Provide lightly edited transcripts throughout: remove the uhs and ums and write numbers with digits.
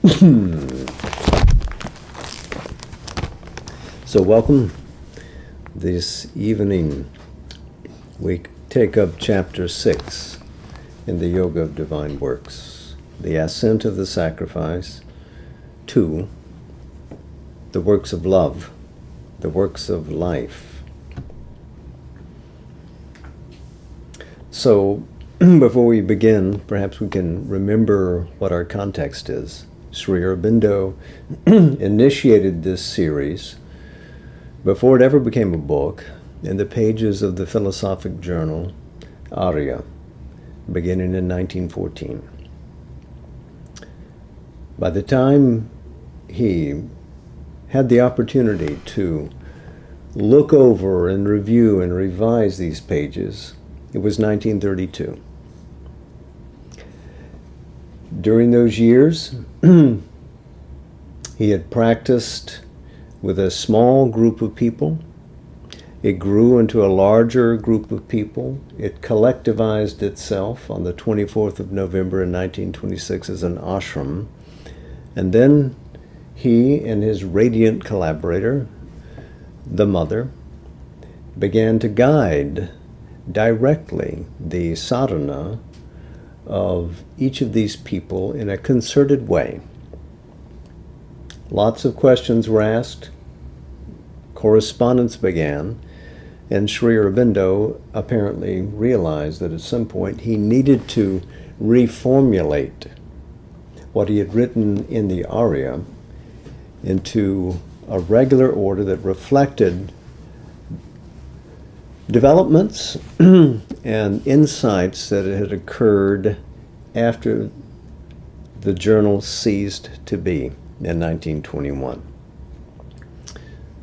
So welcome. This evening we take up chapter 6 in the Yoga of Divine Works, the ascent of the sacrifice to the works of love, the works of life. So before we begin, perhaps we can remember what our context is. Sri Aurobindo initiated this series before it ever became a book in the pages of the philosophic journal Arya, beginning in 1914. By the time he had the opportunity to look over and review and revise these pages, it was 1932. During those years, he had practiced with a small group of people. It grew into a larger group of people. It collectivized itself on the 24th of November in 1926 as an ashram. And then he and his radiant collaborator, the mother, began to guide directly the sadhana of each of these people in a concerted way. Lots of questions were asked, correspondence began, and Sri Aurobindo apparently realized that at some point he needed to reformulate what he had written in the Arya into a regular order that reflected developments and insights that had occurred after the journal ceased to be in 1921.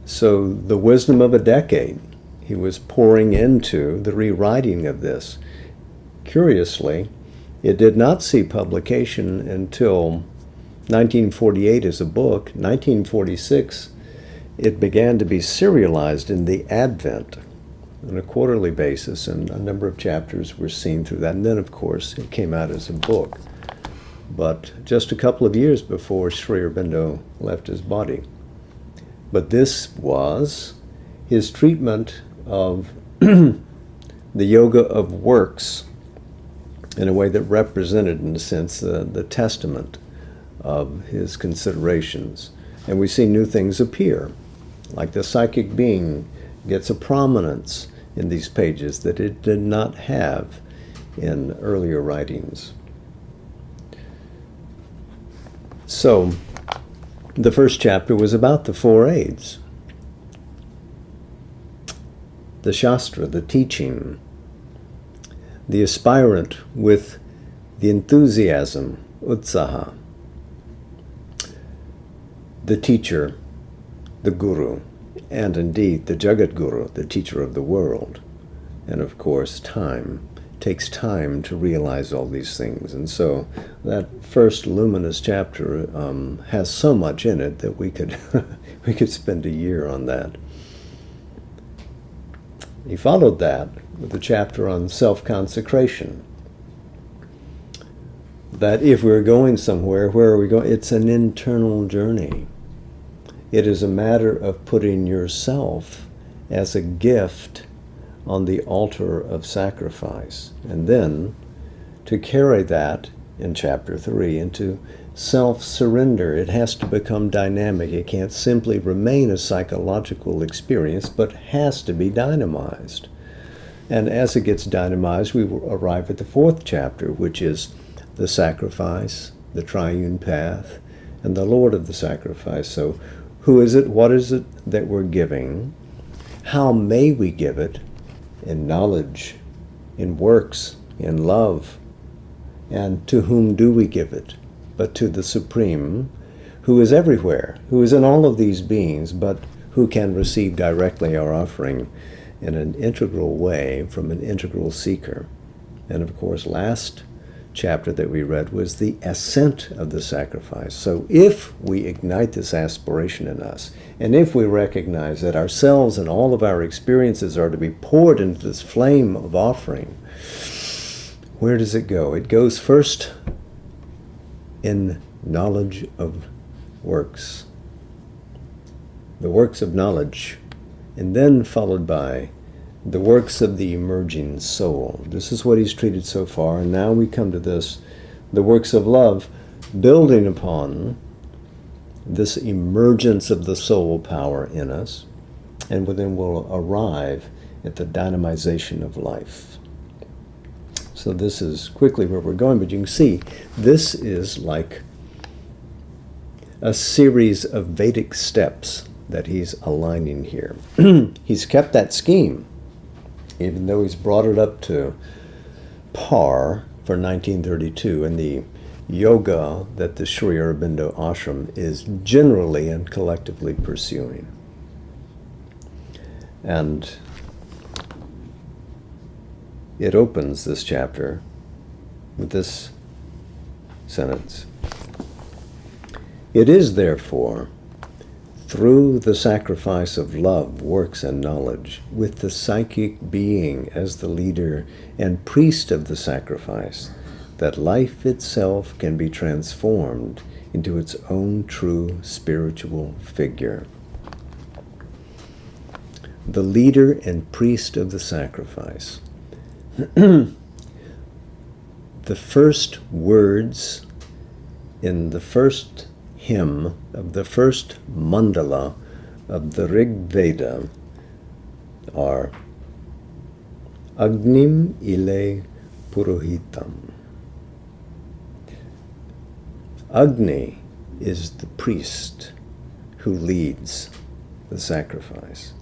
So the wisdom of a decade he was pouring into the rewriting of this. Curiously, it did not see publication until 1948 as a book. 1946, it began to be serialized in the Advent on a quarterly basis, and a number of chapters were seen through that. And then, of course, it came out as a book. But just a couple of years before Sri Aurobindo left his body. But this was his treatment of the yoga of works in a way that represented, in a sense, the testament of his considerations. And we see new things appear, like the psychic being gets a prominence in these pages that it did not have in earlier writings. So, the first chapter was about the four aids. The Shastra, the teaching, the aspirant with the enthusiasm, utsaha, the teacher, the guru, and indeed the Jagat Guru, the teacher of the world. And of course, time. It takes time to realize all these things. And so that first luminous chapter has so much in it that we could we could spend a year on that. He followed that with a chapter on self-consecration. That if we're going somewhere, where are we going? It's an internal journey. It is a matter of putting yourself as a gift on the altar of sacrifice. And then to carry that in chapter 3 into self-surrender. It has to become dynamic. It can't simply remain a psychological experience, but has to be dynamized. And as it gets dynamized, we will arrive at the fourth chapter, which is the sacrifice, the triune path, and the Lord of the sacrifice. So who is it? What is it that we're giving? How may we give it? In knowledge, in works, in love. And to whom do we give it? But to the Supreme, who is everywhere, who is in all of these beings, but who can receive directly our offering in an integral way from an integral seeker. And of course, last chapter that we read was the ascent of the sacrifice. So if we ignite this aspiration in us, and if we recognize that ourselves and all of our experiences are to be poured into this flame of offering, where does it go? It goes first in knowledge of works. The works of knowledge, and then followed by the works of the emerging soul. This is what he's treated so far, and now we come to this, the works of love, building upon this emergence of the soul power in us, and then we'll arrive at the dynamization of life. So this is quickly where we're going, but you can see this is like a series of Vedic steps that he's aligning here. He's kept that scheme, even though he's brought it up to par for 1932 in the yoga that the Sri Aurobindo ashram is generally and collectively pursuing. And it opens this chapter with this sentence. It is therefore through the sacrifice of love, works, and knowledge, with the psychic being as the leader and priest of the sacrifice, that life itself can be transformed into its own true spiritual figure. The leader and priest of the sacrifice. The first words in the first hymn of the first mandala of the Rig Veda are Agnim ile Purohitam. Agni is the priest who leads the sacrifice.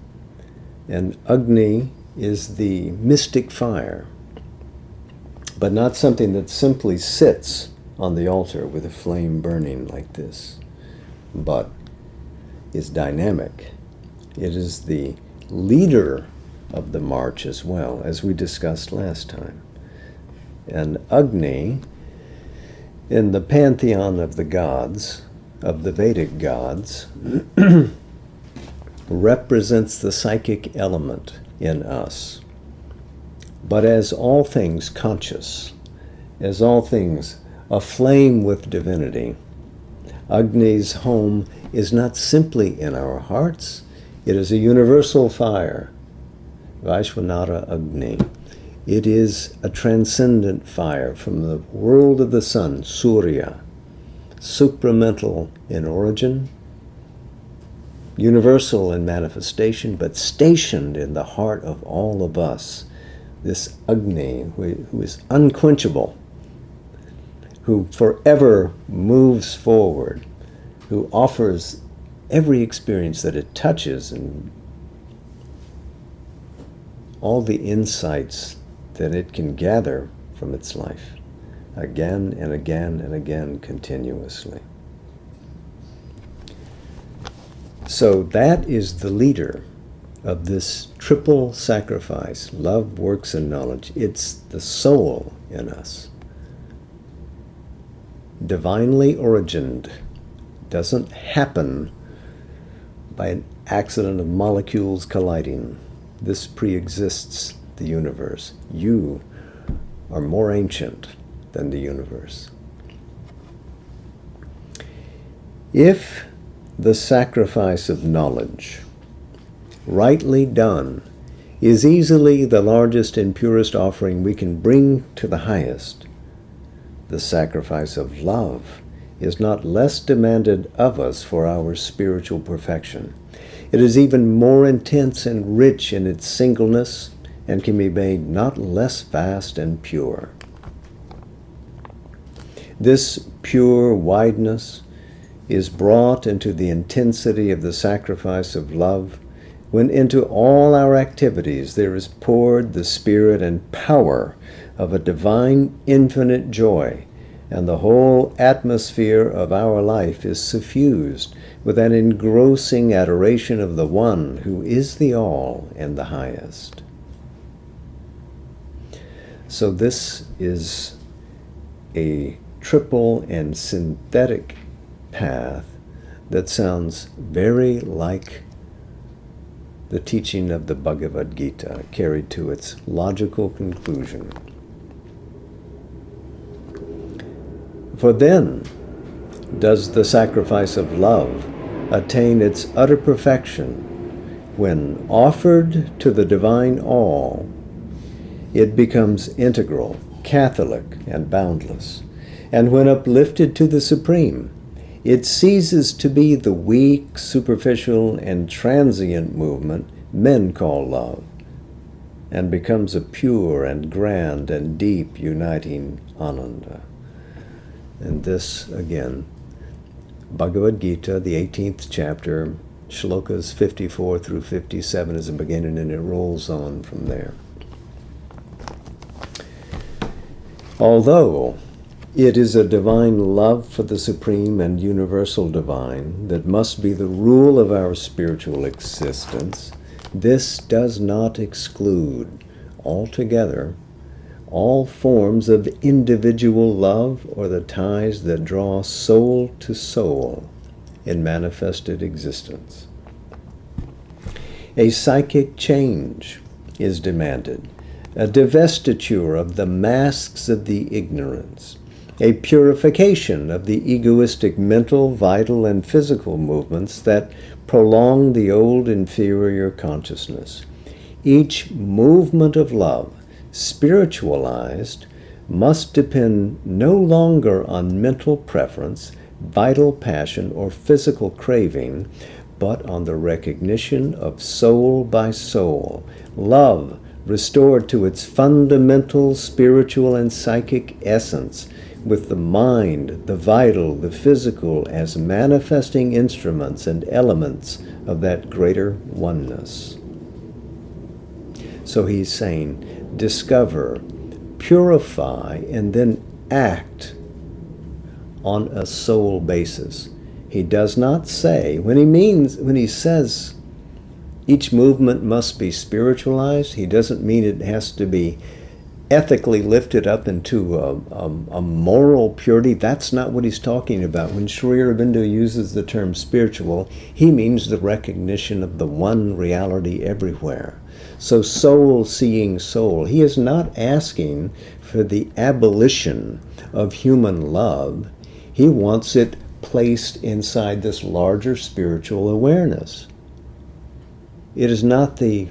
And Agni is the mystic fire, but not something that simply sits on the altar with a flame burning like this, but is dynamic. It is the leader of the march as well, as we discussed last time. And Agni, in the pantheon of the gods, of the Vedic gods, represents the psychic element in us. But as all things conscious, as all things aflame with divinity, Agni's home is not simply in our hearts, it is a universal fire, Vaishvanara Agni. It is a transcendent fire from the world of the sun, Surya, supramental in origin, universal in manifestation, but stationed in the heart of all of us. This Agni, who is unquenchable, who forever moves forward, who offers every experience that it touches and all the insights that it can gather from its life, again and again and again continuously. So that is the leader of this triple sacrifice, love, works, and knowledge. It's the soul in us. Divinely origined, doesn't happen by an accident of molecules colliding. This pre-exists the universe. You are more ancient than the universe. If the sacrifice of knowledge, rightly done, is easily the largest and purest offering we can bring to the highest, the sacrifice of love is not less demanded of us for our spiritual perfection. It is even more intense and rich in its singleness and can be made not less vast and pure. This pure wideness is brought into the intensity of the sacrifice of love when into all our activities there is poured the spirit and power of a divine infinite joy, and the whole atmosphere of our life is suffused with an engrossing adoration of the One who is the all and the highest. So this is a triple and synthetic path that sounds very like the teaching of the Bhagavad Gita carried to its logical conclusion. For then, does the sacrifice of love attain its utter perfection when offered to the divine all. It becomes integral, catholic, and boundless. And when uplifted to the Supreme, it ceases to be the weak, superficial, and transient movement men call love, and becomes a pure and grand and deep uniting Ananda. And this, again, Bhagavad Gita, the 18th chapter, shlokas 54 through 57 is a beginning, and it rolls on from there. Although it is a divine love for the Supreme and Universal Divine that must be the rule of our spiritual existence, this does not exclude altogether all forms of individual love or the ties that draw soul to soul in manifested existence. A psychic change is demanded, a divestiture of the masks of the ignorance, a purification of the egoistic mental, vital, and physical movements that prolong the old inferior consciousness. Each movement of love, spiritualized, must depend no longer on mental preference, vital passion, or physical craving, but on the recognition of soul by soul, love restored to its fundamental spiritual and psychic essence, with the mind, the vital, the physical as manifesting instruments and elements of that greater oneness. So he's saying, discover, purify, and then act on a soul basis. He does not say, when he says each movement must be spiritualized, he doesn't mean it has to be ethically lifted up into a moral purity. That's not what he's talking about. When Sri Aurobindo uses the term spiritual, he means the recognition of the one reality everywhere. So soul seeing soul. He is not asking for the abolition of human love. He wants it placed inside this larger spiritual awareness. It is not the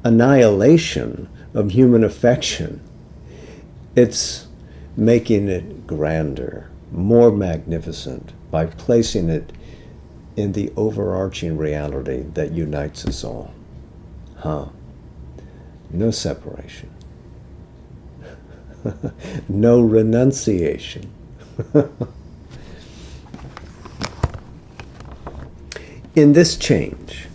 annihilation of human affection. It's making it grander, more magnificent, by placing it in the overarching reality that unites us all. No separation. No renunciation. In this change,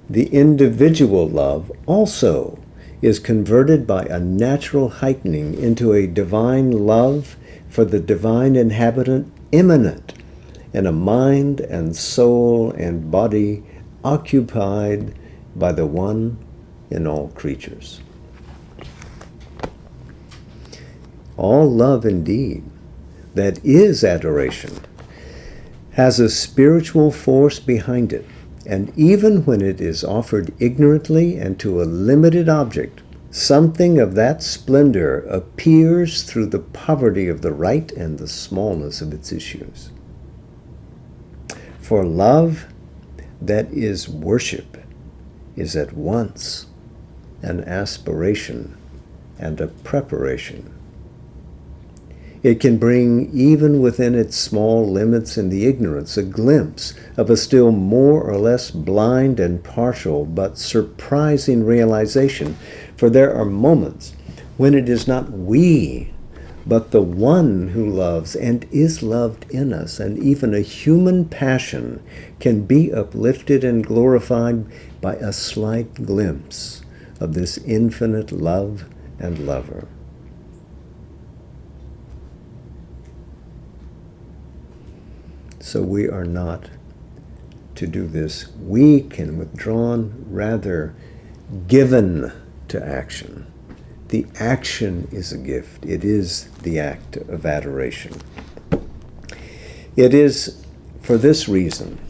the individual love also is converted by a natural heightening into a divine love for the divine inhabitant immanent in a mind and soul and body occupied by the one in all creatures. All love indeed, that is adoration, has a spiritual force behind it. And even when it is offered ignorantly and to a limited object, something of that splendor appears through the poverty of the rite and the smallness of its issues. For love that is worship is at once an aspiration and a preparation. It can bring, even within its small limits in the ignorance, a glimpse of a still more or less blind and partial but surprising realization. For there are moments when it is not we, but the one who loves and is loved in us, and even a human passion can be uplifted and glorified by a slight glimpse of this infinite love and lover. So we are not to do this weak and withdrawn, rather given to action. The action is a gift. It is the act of adoration. It is for this reason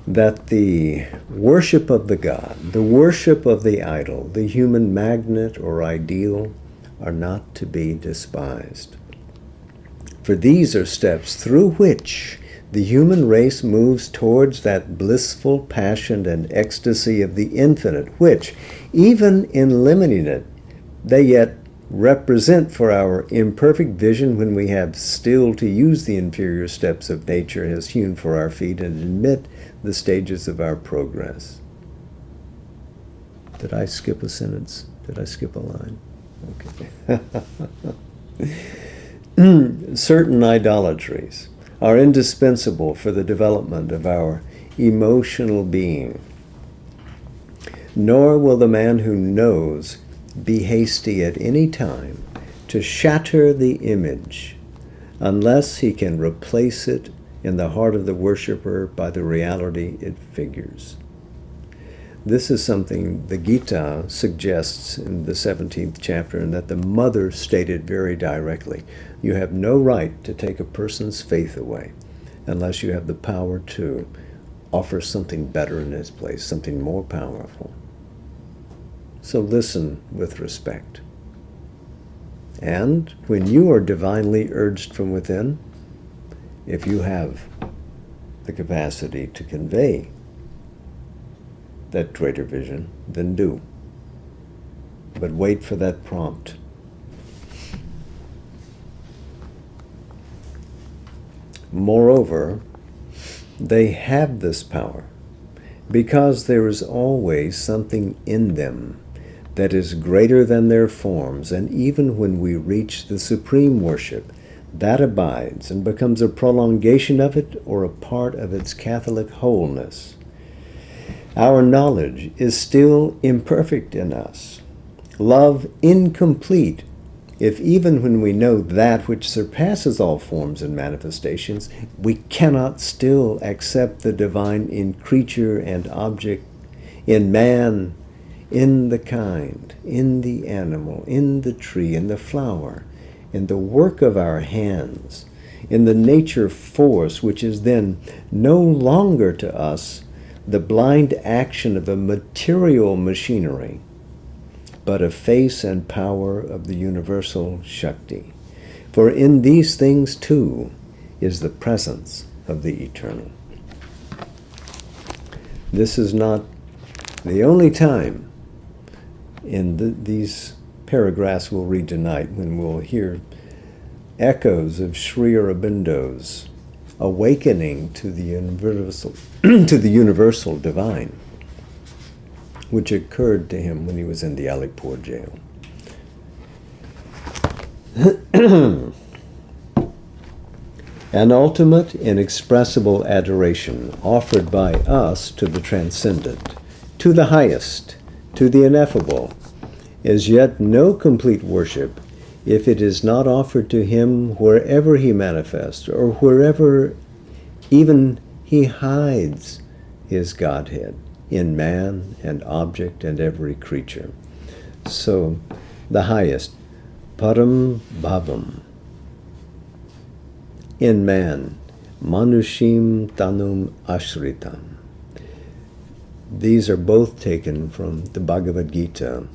that the worship of the god, the worship of the idol, the human magnet or ideal are not to be despised. For these are steps through which the human race moves towards that blissful passion and ecstasy of the infinite, which, even in limiting it, they yet represent for our imperfect vision when we have still to use the inferior steps of nature has hewn for our feet and admit the stages of our progress. Did I skip a sentence? Did I skip a line? Okay. Certain idolatries are indispensable for the development of our emotional being. Nor will the man who knows be hasty at any time to shatter the image unless he can replace it in the heart of the worshipper by the reality it figures. This is something the Gita suggests in the 17th chapter, and that the mother stated very directly. You have no right to take a person's faith away unless you have the power to offer something better in its place, something more powerful. So listen with respect. And when you are divinely urged from within, if you have the capacity to convey that greater vision, then do. But wait for that prompt. Moreover, they have this power because there is always something in them that is greater than their forms, and even when we reach the supreme worship, that abides and becomes a prolongation of it or a part of its Catholic wholeness. Our knowledge is still imperfect in us, love incomplete, if even when we know that which surpasses all forms and manifestations, we cannot still accept the divine in creature and object, in man, in the kind, in the animal, in the tree, in the flower, in the work of our hands, in the nature force, which is then no longer to us the blind action of a material machinery, but a face and power of the universal Shakti. For in these things too is the presence of the eternal. This is not the only time in these paragraphs we'll read tonight when we'll hear echoes of Sri Aurobindo's awakening to the universal to the universal divine, which occurred to him when he was in the Alipur jail. An ultimate inexpressible adoration offered by us to the transcendent, to the highest, to the ineffable, is yet no complete worship if it is not offered to him wherever he manifests, or wherever even he hides his Godhead, in man and object and every creature. So, the highest, Param Bhavam. In man, Manushim Tanum Ashritam. These are both taken from the Bhagavad Gita.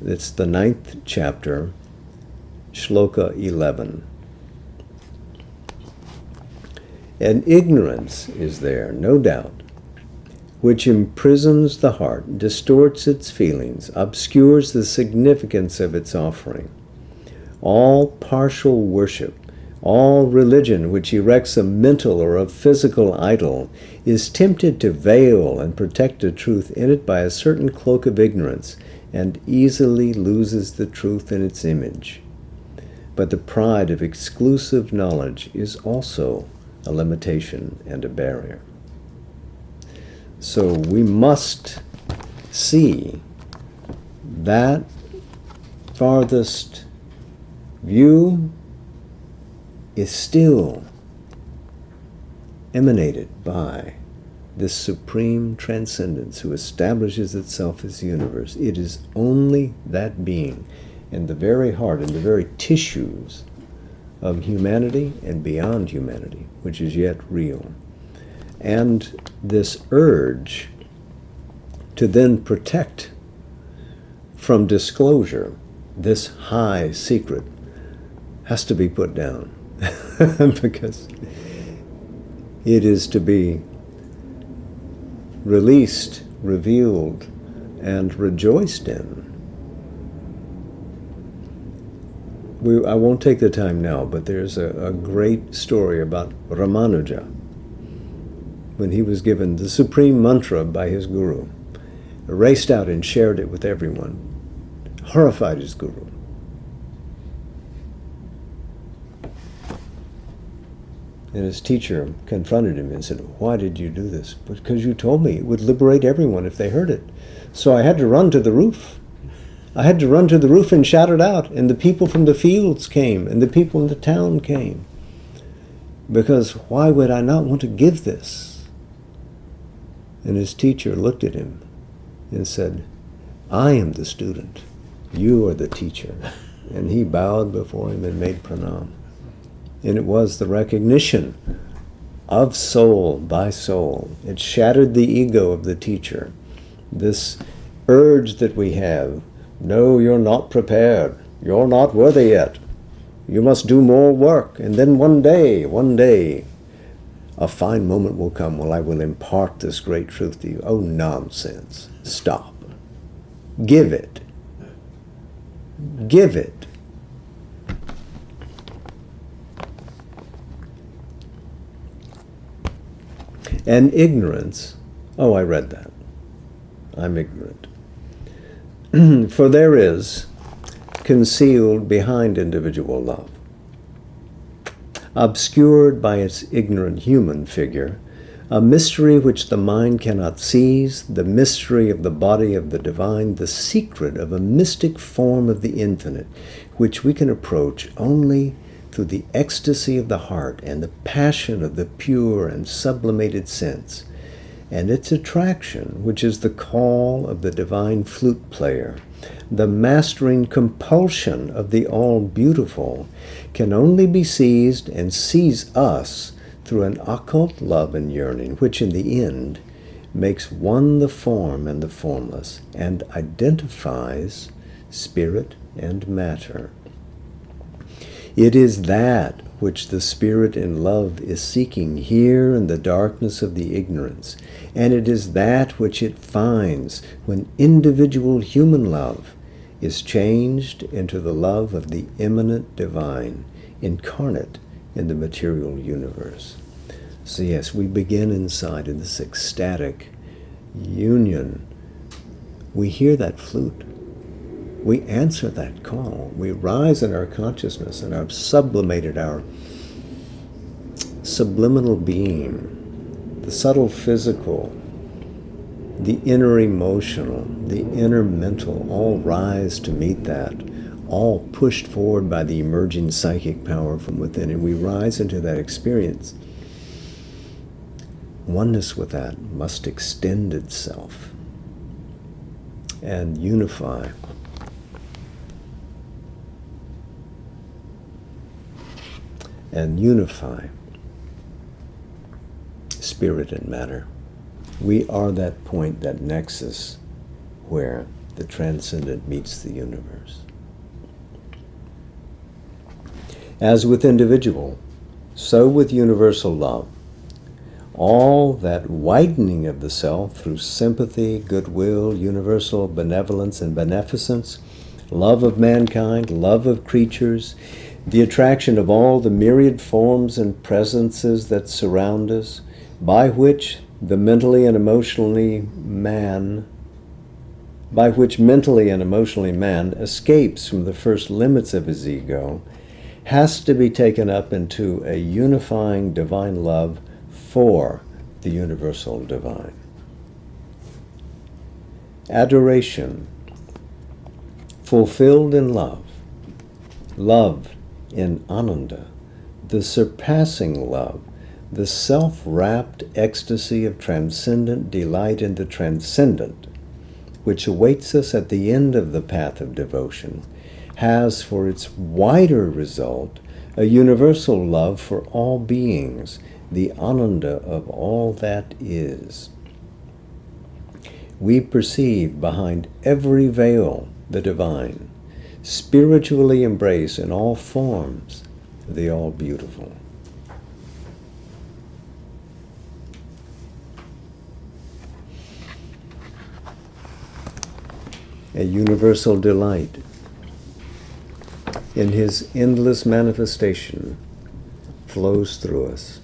It's the 9th chapter, Shloka 11. And ignorance is there, no doubt, which imprisons the heart, distorts its feelings, obscures the significance of its offering. All partial worship, all religion which erects a mental or a physical idol, is tempted to veil and protect the truth in it by a certain cloak of ignorance, and easily loses the truth in its image. But the pride of exclusive knowledge is also a limitation and a barrier. So we must see that farthest view is still emanated by this supreme transcendence who establishes itself as the universe. It is only that being in the very heart, in the very tissues of humanity and beyond humanity, which is yet real. And this urge to then protect from disclosure this high secret has to be put down. because it is to be released, revealed, and rejoiced in. I won't take the time now, but there's a great story about Ramanuja when he was given the supreme mantra by his guru, raced out and shared it with everyone, horrified his guru. And his teacher confronted him and said, "Why did you do this?" "Because you told me it would liberate everyone if they heard it. So I had to run to the roof. I had to run to the roof and shout it out. And the people from the fields came, and the people in the town came. Because why would I not want to give this?" And his teacher looked at him and said, "I am the student. You are the teacher." And he bowed before him and made pranam. And it was the recognition of soul by soul. It shattered the ego of the teacher. This urge that we have, "No, you're not prepared. You're not worthy yet. You must do more work. And then one day, a fine moment will come when I will impart this great truth to you." Oh, nonsense. Stop. Give it. Give it. And ignorance, oh, I read that. I'm ignorant. For there is, concealed behind individual love, obscured by its ignorant human figure, a mystery which the mind cannot seize, the mystery of the body of the divine, the secret of a mystic form of the infinite, which we can approach only through the ecstasy of the heart and the passion of the pure and sublimated sense, and its attraction, which is the call of the divine flute player, the mastering compulsion of the all-beautiful, can only be seized and seize us through an occult love and yearning, which in the end makes one the form and the formless, and identifies spirit and matter. It is that which the spirit in love is seeking here in the darkness of the ignorance, and it is that which it finds when individual human love is changed into the love of the immanent divine, incarnate in the material universe. So yes, we begin inside in this ecstatic union. We hear that flute. We answer that call. We rise in our consciousness and have sublimated our subliminal being, the subtle physical, the inner emotional, the inner mental, all rise to meet that, all pushed forward by the emerging psychic power from within. And we rise into that experience. Oneness with that must extend itself and unify. And unify spirit and matter. We are that point, that nexus where the transcendent meets the universe. As with individual, so with universal love. All that widening of the self through sympathy, goodwill, universal benevolence and beneficence, love of mankind, love of creatures, the attraction of all the myriad forms and presences that surround us, by which mentally and emotionally man escapes from the first limits of his ego, has to be taken up into a unifying divine love for the universal divine. Adoration, fulfilled in love, love in Ananda, the surpassing love, the self-wrapped ecstasy of transcendent delight in the transcendent, which awaits us at the end of the path of devotion, has for its wider result a universal love for all beings, the Ananda of all that is. We perceive behind every veil the divine, spiritually embrace in all forms the all-beautiful. A universal delight in his endless manifestation flows through us,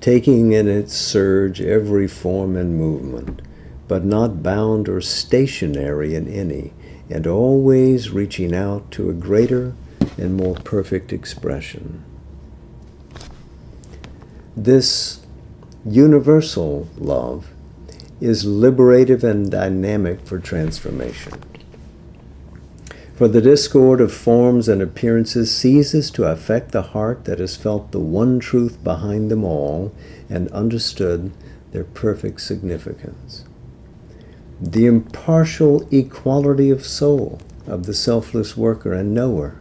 taking in its surge every form and movement, but not bound or stationary in any, and always reaching out to a greater and more perfect expression. This universal love is liberative and dynamic for transformation. For the discord of forms and appearances ceases to affect the heart that has felt the one truth behind them all and understood their perfect significance. The impartial equality of soul of the selfless worker and knower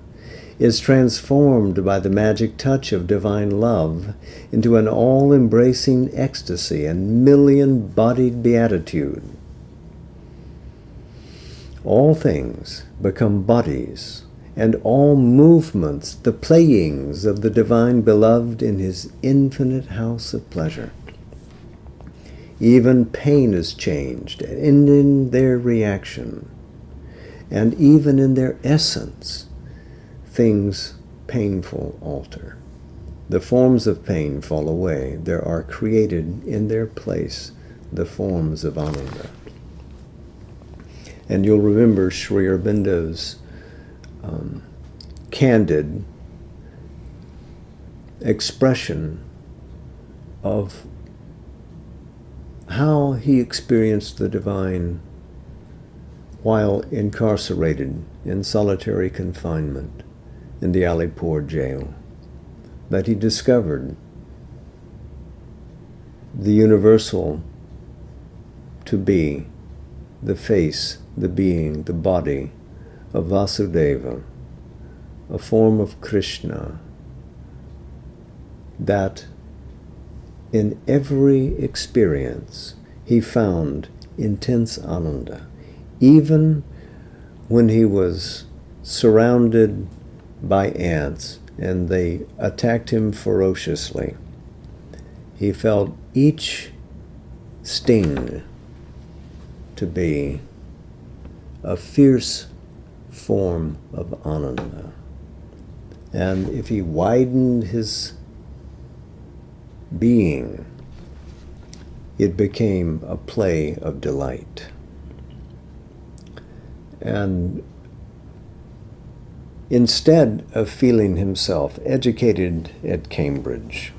is transformed by the magic touch of divine love into an all-embracing ecstasy and million-bodied beatitude. All things become bodies, and all movements the playings of the divine beloved in his infinite house of pleasure. Even pain is changed, and in their reaction, and even in their essence, things painful alter. The forms of pain fall away. There are created in their place the forms of Ananda. And you'll remember Sri Aurobindo's candid expression of how he experienced the divine while incarcerated in solitary confinement in the Alipur jail, that he discovered the universal to be the face, the being, the body of Vasudeva, a form of Krishna, that in every experience he found intense Ananda, even when he was surrounded by ants and they attacked him ferociously. He felt each sting to be a fierce form of Ananda. And if he widened his being, it became a play of delight. And instead of feeling himself educated at Cambridge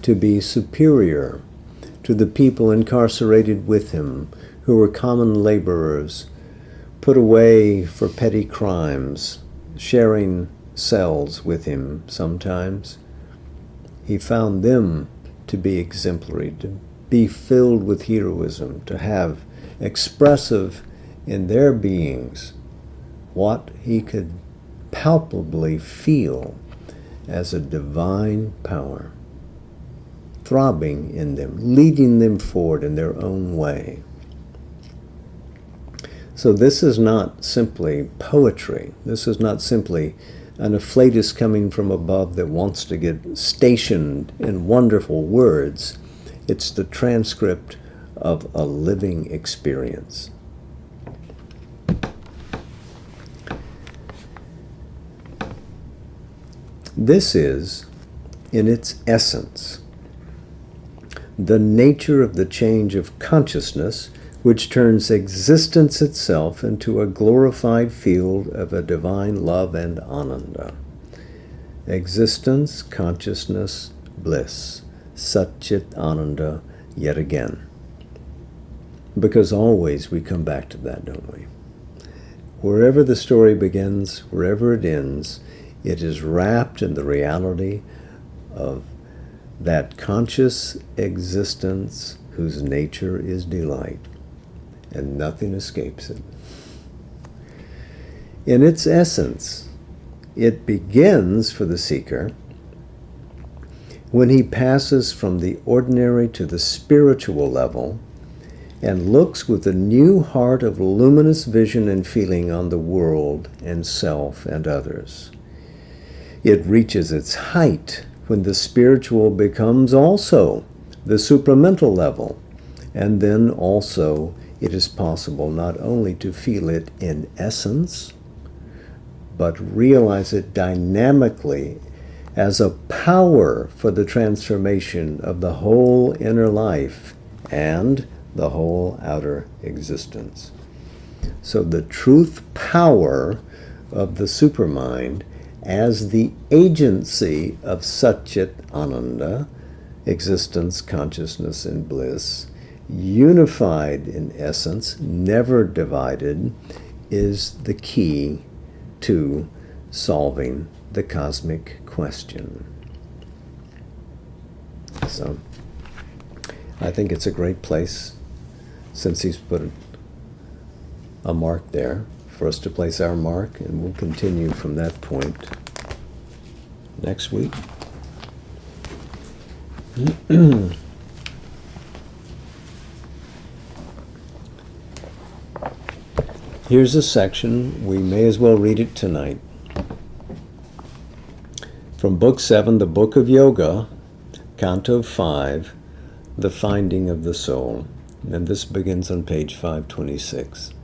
to be superior to the people incarcerated with him, who were common laborers, put away for petty crimes, sharing cells with him sometimes, he found them to be exemplary, to be filled with heroism, to have expressive in their beings what he could palpably feel as a divine power, throbbing in them, leading them forward in their own way. So this is not simply poetry. This is not simply an afflatus coming from above that wants to get stationed in wonderful words. It's the transcript of a living experience. This is, in its essence, the nature of the change of consciousness which turns existence itself into a glorified field of a divine love and Ananda. Existence, consciousness, bliss, Satchit Ananda yet again. Because always we come back to that, don't we? Wherever the story begins, wherever it ends, it is wrapped in the reality of that conscious existence whose nature is delight, and nothing escapes it. In its essence, it begins for the seeker when he passes from the ordinary to the spiritual level and looks with a new heart of luminous vision and feeling on the world and self and others. It reaches its height when the spiritual becomes also the supramental level, and then also it is possible not only to feel it in essence, but realize it dynamically as a power for the transformation of the whole inner life and the whole outer existence. So the truth power of the supermind as the agency of Satchit Ananda, existence, consciousness, and bliss, unified in essence, never divided, is the key to solving the cosmic question. So, I think it's a great place, since he's put a mark there, for us to place our mark, and we'll continue from that point next week. Here's a section, we may as well read it tonight. From Book 7, the Book of Yoga, Canto 5, The Finding of the Soul. And this begins on page 526.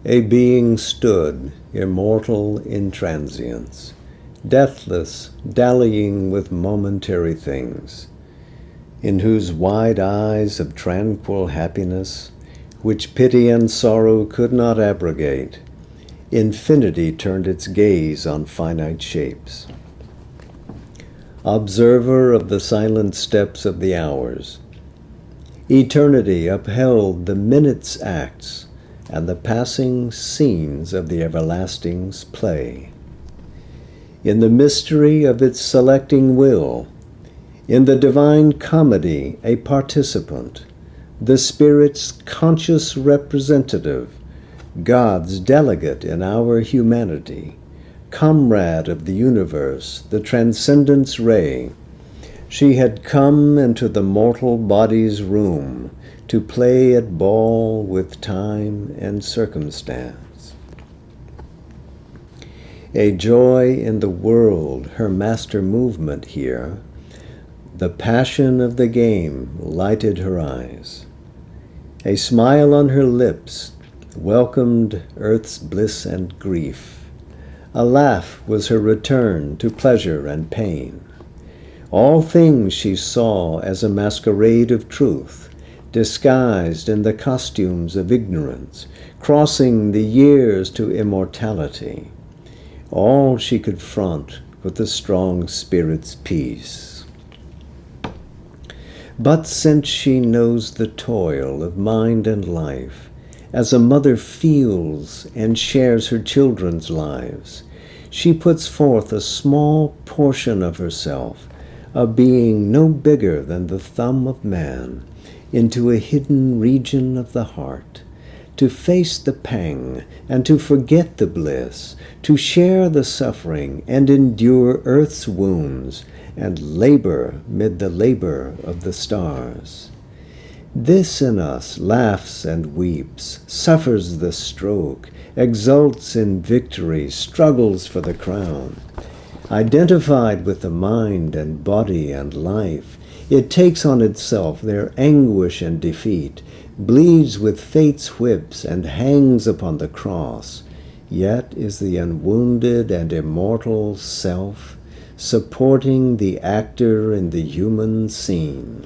A being stood, immortal in transience, deathless, dallying with momentary things, in whose wide eyes of tranquil happiness, which pity and sorrow could not abrogate, infinity turned its gaze on finite shapes. Observer of the silent steps of the hours, eternity upheld the minute's acts and the passing scenes of the everlasting's play. In the mystery of its selecting will, in the divine comedy a participant, the Spirit's conscious representative, God's delegate in our humanity, comrade of the universe, the transcendence ray, she had come into the mortal body's room to play at ball with time and circumstance. A joy in the world, her master movement here, the passion of the game lighted her eyes. A smile on her lips welcomed earth's bliss and grief. A laugh was her return to pleasure and pain. All things she saw as a masquerade of truth, disguised in the costumes of ignorance, crossing the years to immortality. All she could front with the strong spirit's peace. But since she knows the toil of mind and life, as a mother feels and shares her children's lives, she puts forth a small portion of herself, a being no bigger than the thumb of man, into a hidden region of the heart, to face the pang and to forget the bliss, to share the suffering and endure earth's wounds, and labor mid the labor of the stars. This in us laughs and weeps, suffers the stroke, exults in victory, struggles for the crown. Identified with the mind and body and life, it takes on itself their anguish and defeat, bleeds with fate's whips and hangs upon the cross, yet is the unwounded and immortal self, supporting the actor in the human scene.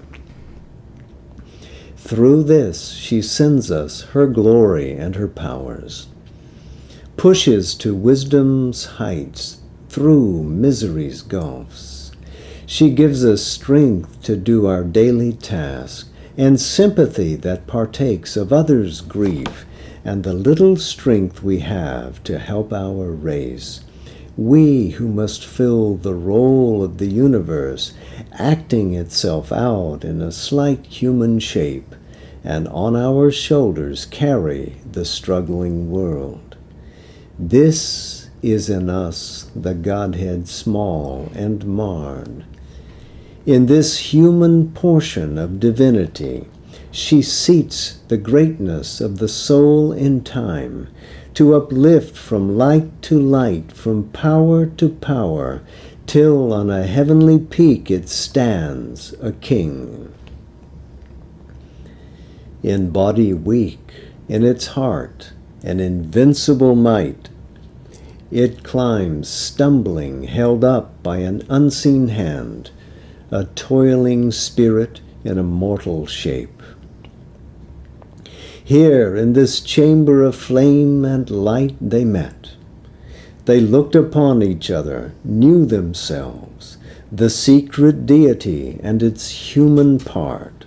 Through this she sends us her glory and her powers, pushes to wisdom's heights through misery's gulfs. She gives us strength to do our daily task, and sympathy that partakes of others' grief, and the little strength we have to help our race. We who must fill the role of the universe, acting itself out in a slight human shape, and on our shoulders carry the struggling world. This is in us the Godhead small and marred. In this human portion of divinity, she seats the greatness of the soul in time, to uplift from light to light, from power to power, till on a heavenly peak it stands, a king. In body weak, in its heart, an invincible might, it climbs, stumbling, held up by an unseen hand, a toiling spirit in a mortal shape. Here, in this chamber of flame and light, they met. They looked upon each other, knew themselves, the secret deity and its human part,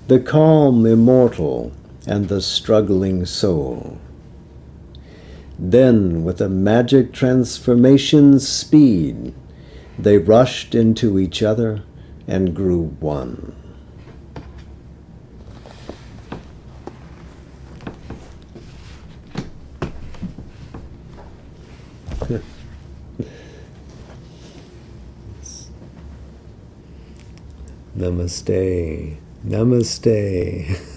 the calm immortal and the struggling soul. Then, with a magic transformation's speed, they rushed into each other and grew one. Namaste. Namaste.